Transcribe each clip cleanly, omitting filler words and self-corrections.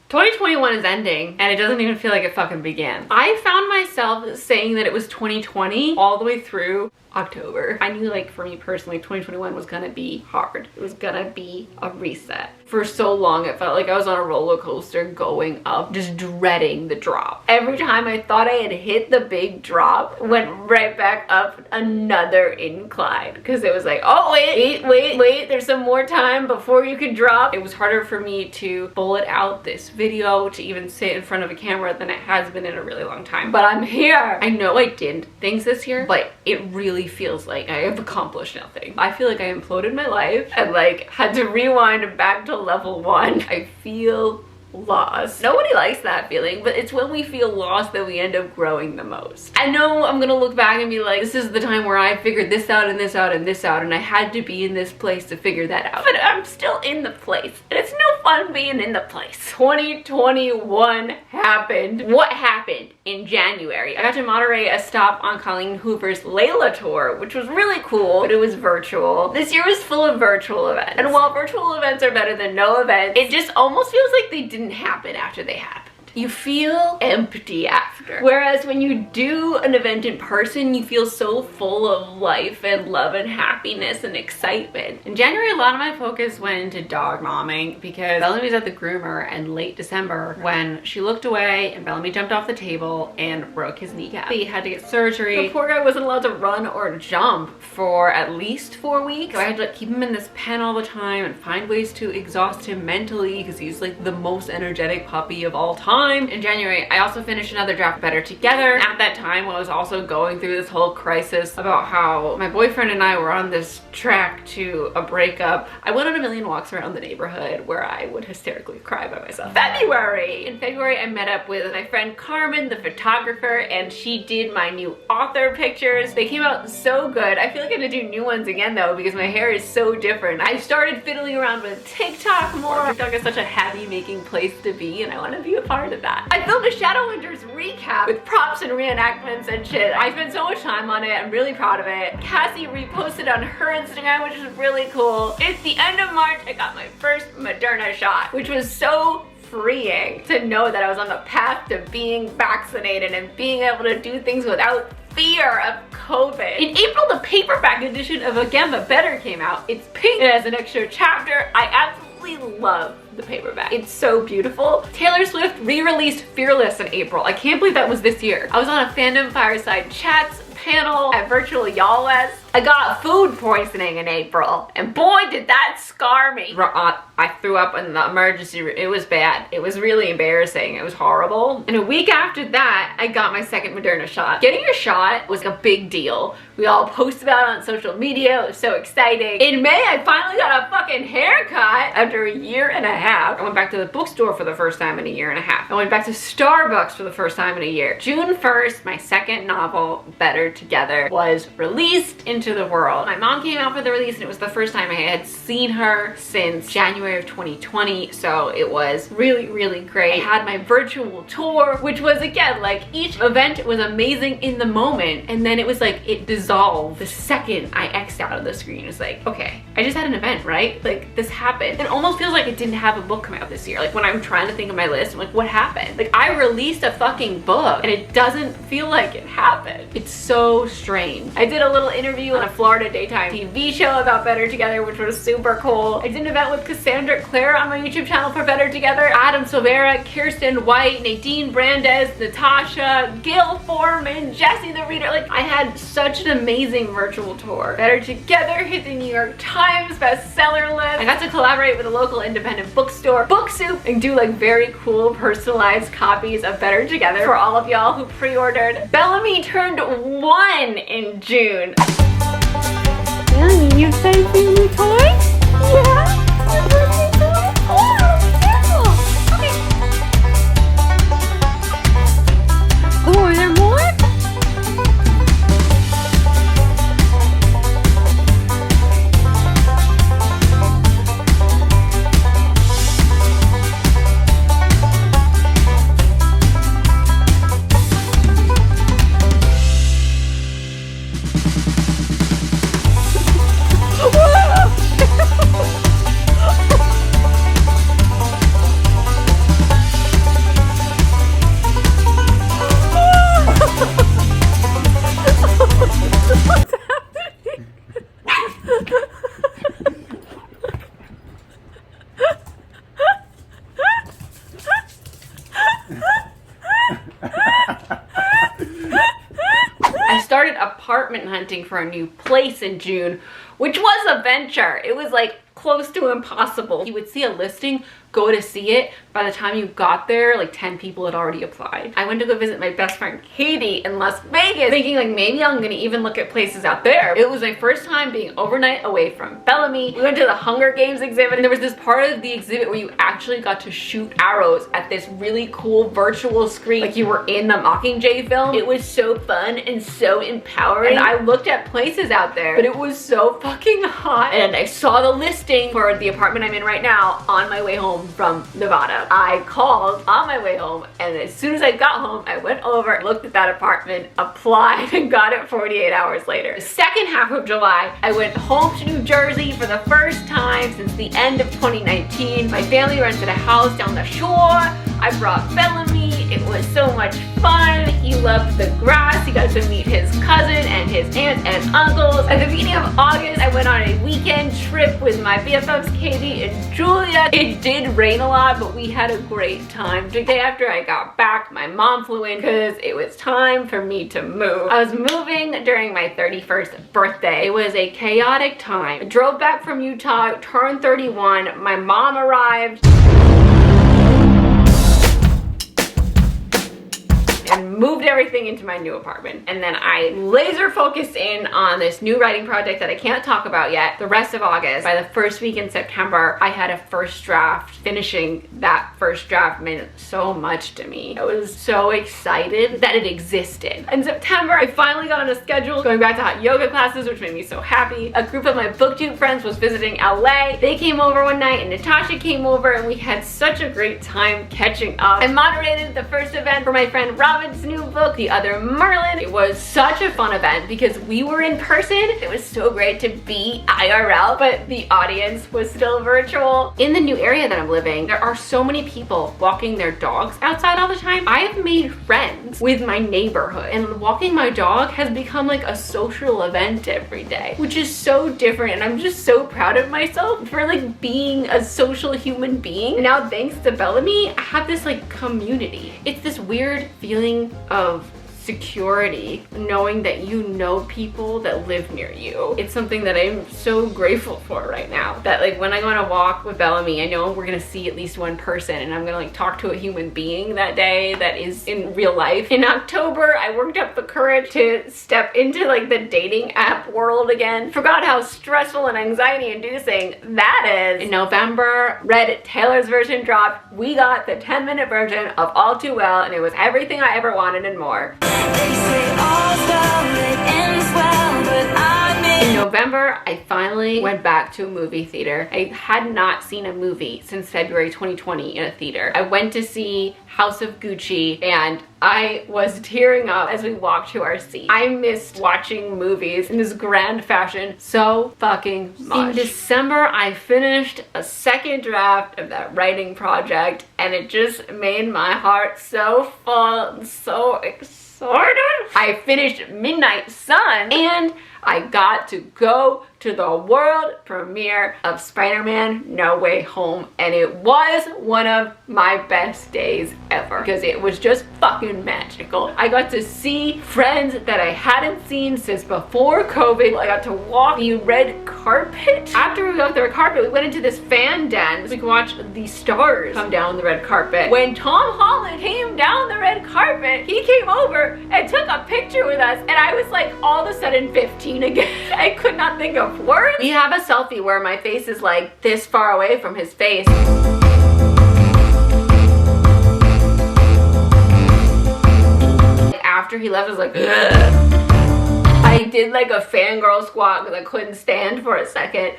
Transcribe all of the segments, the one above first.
2021 is ending and it doesn't even feel like it fucking began. I found myself saying that it was 2020 all the way through October. I knew, like, for me personally, 2021 was gonna be hard. It was gonna be a reset. For so long, it felt like I was on a roller coaster going up, just dreading the drop. Every time I thought I had hit the big drop, went right back up another incline. Because it was like, oh, wait, there's some more time before you can drop. It was harder for me to bullet out this video, to even sit in front of a camera than it has been in a really long time. But I'm here. I know I did things this year, but it really feels like I have accomplished nothing. I feel like I imploded my life and like had to rewind back to level 1. I feel lost. Nobody likes that feeling, but it's when we feel lost that we end up growing the most. I know I'm gonna look back and be like, this is the time where I figured this out and this out and this out, and I had to be in this place to figure that out. But I'm still in the place, and it's no fun being in the place. 2021 happened. What happened in January? I got to moderate a stop on Colleen Hoover's Layla tour, which was really cool, but it was virtual. This year was full of virtual events. And while virtual events are better than no events, it just almost feels like they didn't happen after they happened. You feel empty after. Whereas when you do an event in person, you feel so full of life and love and happiness and excitement. In January, a lot of my focus went into dog momming because Bellamy was at the groomer in late December when she looked away and Bellamy jumped off the table and broke his kneecap. He had to get surgery. The poor guy wasn't allowed to run or jump for at least 4 weeks. So I had to keep him in this pen all the time and find ways to exhaust him mentally because he's like the most energetic puppy of all time. In January, I also finished another draft of Better Together. At that time, I was also going through this whole crisis about how my boyfriend and I were on this track to a breakup. I went on a million walks around the neighborhood where I would hysterically cry by myself. In February, I met up with my friend Carmen, the photographer, and she did my new author pictures. They came out so good. I feel like I'm gonna do new ones again though because my hair is so different. I started fiddling around with TikTok more. TikTok is such a happy making place to be and I want to be a part of that. I filmed a Shadowhunters recap with props and reenactments and shit. I spent so much time on it. I'm really proud of it. Cassie reposted on her Instagram, which is really cool. It's the end of March. I got my first Moderna shot, which was so freeing to know that I was on the path to being vaccinated and being able to do things without fear of COVID. In April, the paperback edition of Again But Better came out. It's pink. It has an extra chapter. I absolutely love the paperback. It's so beautiful. Taylor Swift re-released Fearless in April. I can't believe that was this year. I was on a fandom fireside chats panel at Virtual Y'all West. I got food poisoning in April, and boy did that scar me. I threw up in the emergency room. It was bad. It was really embarrassing. It was horrible. And a week after that, I got my second Moderna shot. Getting your shot was a big deal. We all posted about it on social media. It was so exciting. In May, I finally got a fucking haircut after a year and a half. I went back to the bookstore for the first time in a year and a half. I went back to Starbucks for the first time in a year. June 1st, my second novel, Better Together, was released into the world. My mom came out for the release and it was the first time I had seen her since January of 2020, so it was really, really great. I had my virtual tour, which was, again, like, each event was amazing in the moment, and then it was like it dissolved the second I X'd out of the screen. It's like, okay, I just had an event, right? Like, this happened. It almost feels like it didn't have a book come out this year. Like, when I'm trying to think of my list, I'm like, what happened? Like, I released a fucking book and it doesn't feel like it happened. It's so strange. I did a little interview on a Florida daytime TV show about Better Together, which was super cool. I did an event with Cassandra Clare on my YouTube channel for Better Together. Adam Silvera, Kirsten White, Nadine Brandes, Natasha, Gil Foreman, Jesse the Reader. Like, I had such an amazing virtual tour. Better Together hit the New York Times bestseller list. I got to collaborate with a local independent bookstore, Book Soup, and do like very cool personalized copies of Better Together for all of y'all who pre-ordered. Bellamy turned 1 in June. Bellamy, you excited for your new toy? Yeah? Oh, are there more? apartment hunting for a new place in June, which was a venture. It was like close to impossible. You would see a listing, go to see it. By the time you got there, like 10 people had already applied. I went to go visit my best friend Katie in Las Vegas, thinking like maybe I'm gonna even look at places out there. It was my first time being overnight away from Bellamy. We went to the Hunger Games exhibit, and there was this part of the exhibit where you actually got to shoot arrows at this really cool virtual screen, like you were in the Mockingjay film. It was so fun and so empowering. And I looked at places out there, but it was so fucking hot. And I saw the listing for the apartment I'm in right now on my way home from Nevada. I called on my way home, and as soon as I got home, I went over, looked at that apartment, applied, and got it 48 hours later. The second half of July, I went home to New Jersey for the first time since the end of 2019. My family rented a house down the shore. I brought Bellamy. It was so much fun. He loved the grass. He got to meet his cousin and his aunts and uncles. At the beginning of August, I went on a weekend trip with my BFFs Katie and Julia. It did rain a lot, but we had a great time. The day after I got back, my mom flew in because it was time for me to move. I was moving during my 31st birthday. It was a chaotic time. I drove back from Utah, turned 31. My mom arrived and moved everything into my new apartment. And then I laser focused in on this new writing project that I can't talk about yet. The rest of August, by the first week in September, I had a first draft. Finishing that first draft meant so much to me. I was so excited that it existed. In September, I finally got on a schedule, going back to hot yoga classes, which made me so happy. A group of my booktube friends was visiting LA. They came over one night, and Natasha came over, and we had such a great time catching up. I moderated the first event for my friend Robin's new book, The Other Merlin. It was such a fun event because we were in person. It was so great to be IRL, but the audience was still virtual. In the new area that I'm living, there are so many people walking their dogs outside all the time. I've made friends with my neighborhood, and walking my dog has become like a social event every day, which is so different, and I'm just so proud of myself for like being a social human being. And now thanks to Bellamy, I have this like community. It's this weird feeling of security, knowing that you know people that live near you. It's something that I'm so grateful for right now. That like when I go on a walk with Bellamy, I know we're gonna see at least one person, and I'm gonna like talk to a human being that day that is in real life. In October, I worked up the courage to step into like the dating app world again. Forgot how stressful and anxiety inducing that is. In November, Red Taylor's version dropped. We got the 10-minute version of All Too Well, and it was everything I ever wanted and more. In November, I finally went back to a movie theater. I had not seen a movie since February 2020 in a theater. I went to see House of Gucci, and I was tearing up as we walked to our seat. I missed watching movies in this grand fashion so fucking much. In December, I finished a second draft of that writing project, and it just made my heart so full and so excited. I finished Midnight Sun, and I got to go to the world premiere of Spider-Man No Way Home, and it was one of my best days ever because it was just fucking magical. I got to see friends that I hadn't seen since before COVID. I got to walk the red carpet. After we walked the red carpet, we went into this fan den so we could watch the stars come down the red carpet. When Tom Holland came down the red carpet, he came over and took a picture with us, and I was like all of a sudden 15 again. I could not think of words. We have a selfie where my face is like this far away from his face. After he left, I was like, ugh. I did like a fangirl squat because I couldn't stand for a second.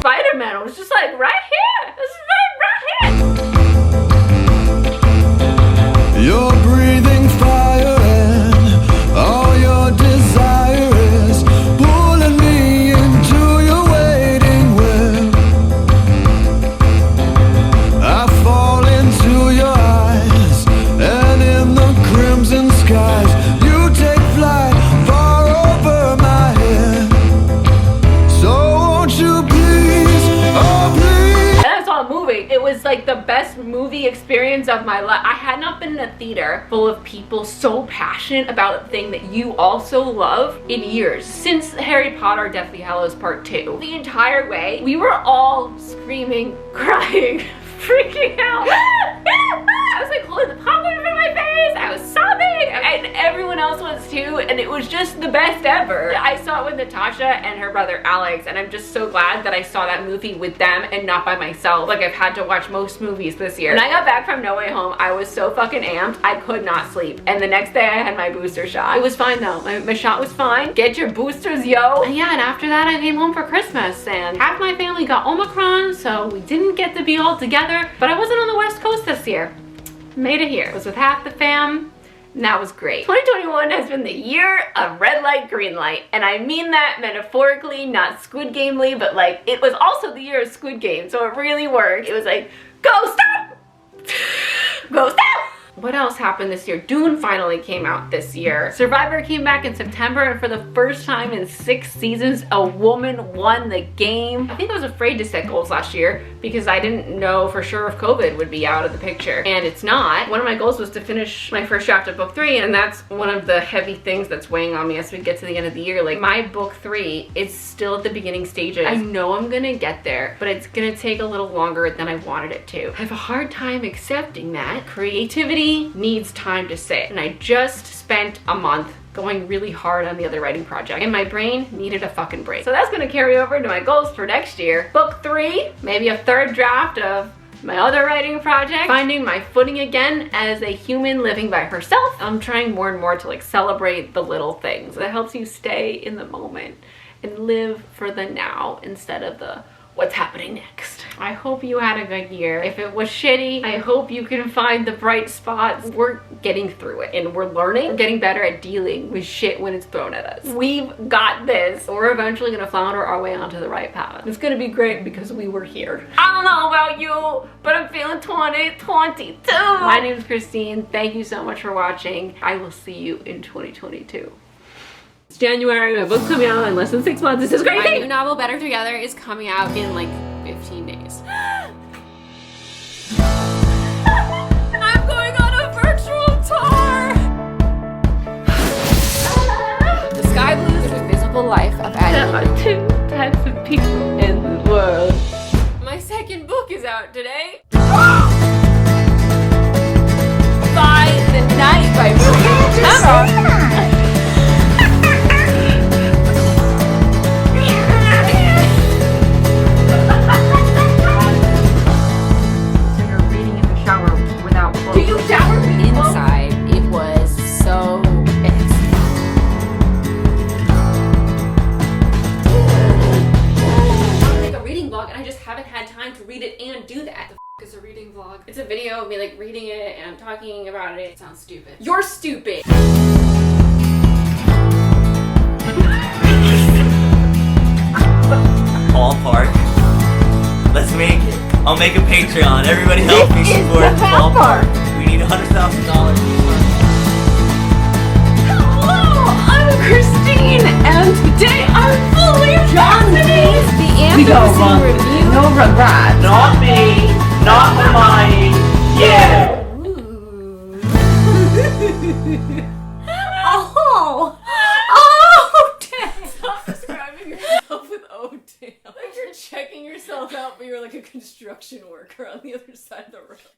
Spider-Man was just like right here. This is right here. You're breathing fire and all your desire is pulling me into your waiting well. I fall into your eyes, and in the crimson skies you take flight far over my head. So won't you please, oh please. And that's all like the best movie experience of my life. I had not been in a theater full of people so passionate about a thing that you also love in years. Since Harry Potter Deathly Hallows Part 2. The entire way, we were all screaming, crying, freaking out. I was like holding the popcorn in my face. I was sobbing, and everyone else was too, and it was just the best ever. I saw it with Natasha and her brother Alex, and I'm just so glad that I saw that movie with them and not by myself. Like I've had to watch most movies this year. When I got back from No Way Home, I was so fucking amped, I could not sleep. And the next day I had my booster shot. It was fine though. My shot was fine. Get your boosters, yo. And yeah, and after that I came home for Christmas, and half my family got Omicron, so we didn't get to be all together. But I wasn't on the West Coast this year. Made it here. I was with half the fam, and that was great. 2021 has been the year of red light, green light. And I mean that metaphorically, not Squid Gamely, but like, it was also the year of Squid Game, so it really worked. It was like, go stop! Go stop! What else happened this year? Dune finally came out this year. Survivor came back in September, and for the first time in 6 seasons, a woman won the game. I think I was afraid to set goals last year because I didn't know for sure if COVID would be out of the picture, and it's not. One of my goals was to finish my first draft of book 3, and that's one of the heavy things that's weighing on me as we get to the end of the year. Like, my book 3 is still at the beginning stages. I know I'm gonna get there, but it's gonna take a little longer than I wanted it to. I have a hard time accepting that. Creativity needs time to sit, and I just spent a month going really hard on the other writing project, and my brain needed a fucking break. So that's gonna carry over to my goals for next year. Book 3, maybe a 3rd draft of my other writing project, finding my footing again as a human living by herself. I'm trying more and more to like celebrate the little things. That helps you stay in the moment and live for the now instead of the what's happening next. I hope you had a good year. If it was shitty, I hope you can find the bright spots. We're getting through it, and we're learning. We're getting better at dealing with shit when it's thrown at us. We've got this. We're eventually gonna flounder our way onto the right path. It's gonna be great because we were here. I don't know about you, but I'm feeling 2022. My name's Christine. Thank you so much for watching. I will see you in 2022. It's January, my book's coming out in less than 6 months. This is crazy! My new novel, Better Together, is coming out in like 15 days. I'm going on a virtual tour! The Sky Blues, The Invisible Life of Addie. There are 2 types of people in the world. My 2nd book is out today. By the Night by Ruby. Is a reading vlog. It's a video of me like reading it and I'm talking about it. It sounds stupid. You're stupid! Paul Park. Let's make it. I'll make a Patreon. Everybody help me support Paul Park. We need $100,000. Hello, I'm Christine, and today I'm fully vaccinated. The answer review. No regret. Not me. Not the money. You. Oh. Oh, damn. Stop describing yourself with oh, damn. Like you're checking yourself out, but you're like a construction worker on the other side of the road.